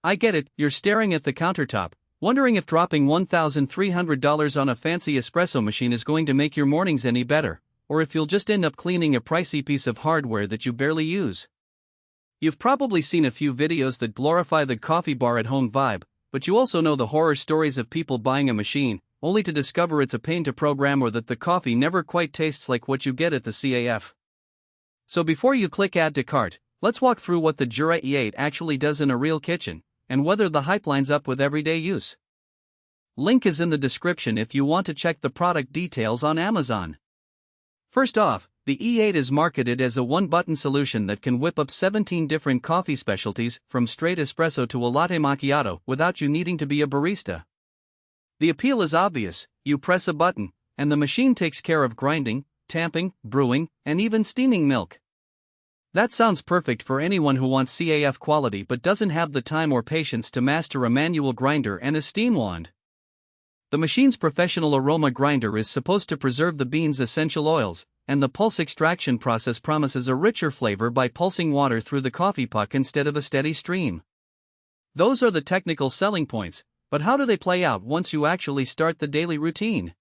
I get it, you're staring at the countertop, wondering if dropping $1,300 on a fancy espresso machine is going to make your mornings any better, or if you'll just end up cleaning a pricey piece of hardware that you barely use. You've probably seen a few videos that glorify the coffee bar at home vibe, but you also know the horror stories of people buying a machine, only to discover it's a pain to program or that the coffee never quite tastes like what you get at the CAF. So before you click add to cart, let's walk through what the Jura E8 actually does in a real kitchen, and whether the hype lines up with everyday use. Link is in the description if you want to check the product details on Amazon. First off, the E8 is marketed as a one-button solution that can whip up 17 different coffee specialties, from straight espresso to a latte macchiato, without you needing to be a barista. The appeal is obvious: you press a button, and the machine takes care of grinding, tamping, brewing, and even steaming milk. That sounds perfect for anyone who wants CAF quality but doesn't have the time or patience to master a manual grinder and a steam wand. The machine's professional aroma grinder is supposed to preserve the bean's essential oils, and the pulse extraction process promises a richer flavor by pulsing water through the coffee puck instead of a steady stream. Those are the technical selling points, but how do they play out once you actually start the daily routine?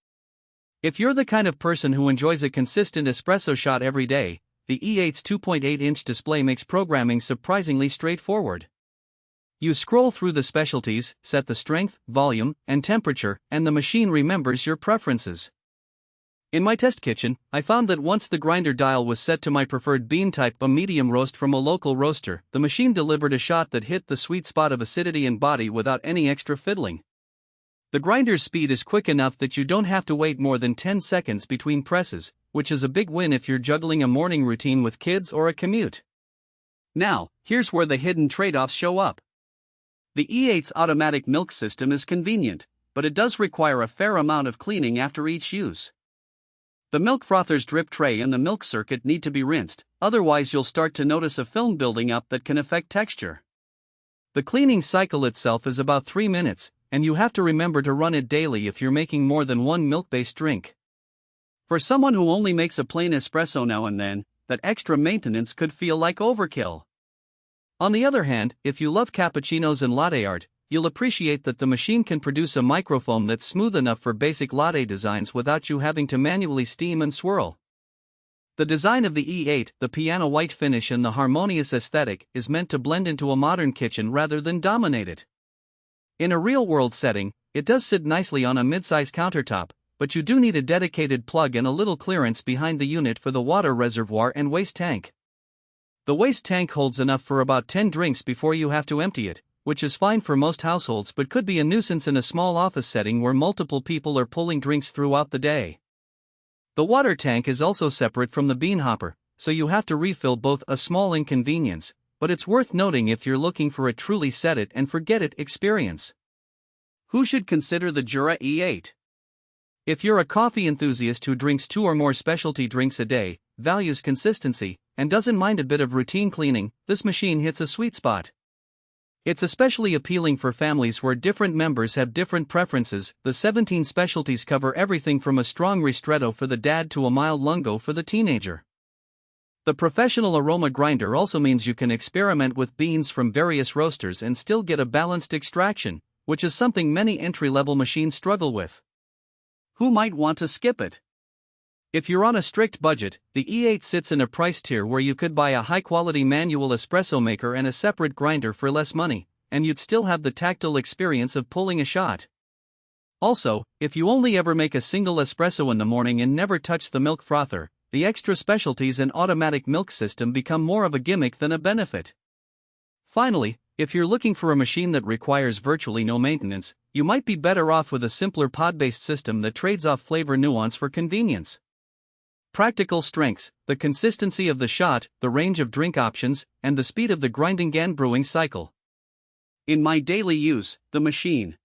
If you're the kind of person who enjoys a consistent espresso shot every day, the E8's 2.8-inch display makes programming surprisingly straightforward. You scroll through the specialties, set the strength, volume, and temperature, and the machine remembers your preferences. In my test kitchen, I found that once the grinder dial was set to my preferred bean type, a medium roast from a local roaster, the machine delivered a shot that hit the sweet spot of acidity and body without any extra fiddling. The grinder's speed is quick enough that you don't have to wait more than 10 seconds between presses, which is a big win if you're juggling a morning routine with kids or a commute. Now, here's where the hidden trade-offs show up. The E8's automatic milk system is convenient, but it does require a fair amount of cleaning after each use. The milk frother's drip tray and the milk circuit need to be rinsed, otherwise you'll start to notice a film building up that can affect texture. The cleaning cycle itself is about 3 minutes, and you have to remember to run it daily if you're making more than one milk-based drink. For someone who only makes a plain espresso now and then, that extra maintenance could feel like overkill. On the other hand, if you love cappuccinos and latte art, you'll appreciate that the machine can produce a microfoam that's smooth enough for basic latte designs without you having to manually steam and swirl. The design of the E8, the piano white finish and the harmonious aesthetic, is meant to blend into a modern kitchen rather than dominate it. In a real-world setting, it does sit nicely on a mid-size countertop, but you do need a dedicated plug and a little clearance behind the unit for the water reservoir and waste tank. The waste tank holds enough for about 10 drinks before you have to empty it, which is fine for most households but could be a nuisance in a small office setting where multiple people are pulling drinks throughout the day. The water tank is also separate from the bean hopper, so you have to refill both, a small inconvenience, but it's worth noting if you're looking for a truly set it and forget it experience. Who should consider the Jura E8? If you're a coffee enthusiast who drinks 2 or more specialty drinks a day, values consistency, and doesn't mind a bit of routine cleaning, this machine hits a sweet spot. It's especially appealing for families where different members have different preferences. The 17 specialties cover everything from a strong ristretto for the dad to a mild lungo for the teenager. The professional aroma grinder also means you can experiment with beans from various roasters and still get a balanced extraction, which is something many entry-level machines struggle with. Who might want to skip it? If you're on a strict budget, the E8 sits in a price tier where you could buy a high-quality manual espresso maker and a separate grinder for less money, and you'd still have the tactile experience of pulling a shot. Also, if you only ever make a single espresso in the morning and never touch the milk frother, the extra specialties and automatic milk system become more of a gimmick than a benefit. Finally, if you're looking for a machine that requires virtually no maintenance, you might be better off with a simpler pod-based system that trades off flavor nuance for convenience. Practical strengths: the consistency of the shot, the range of drink options, and the speed of the grinding and brewing cycle. In my daily use, the machine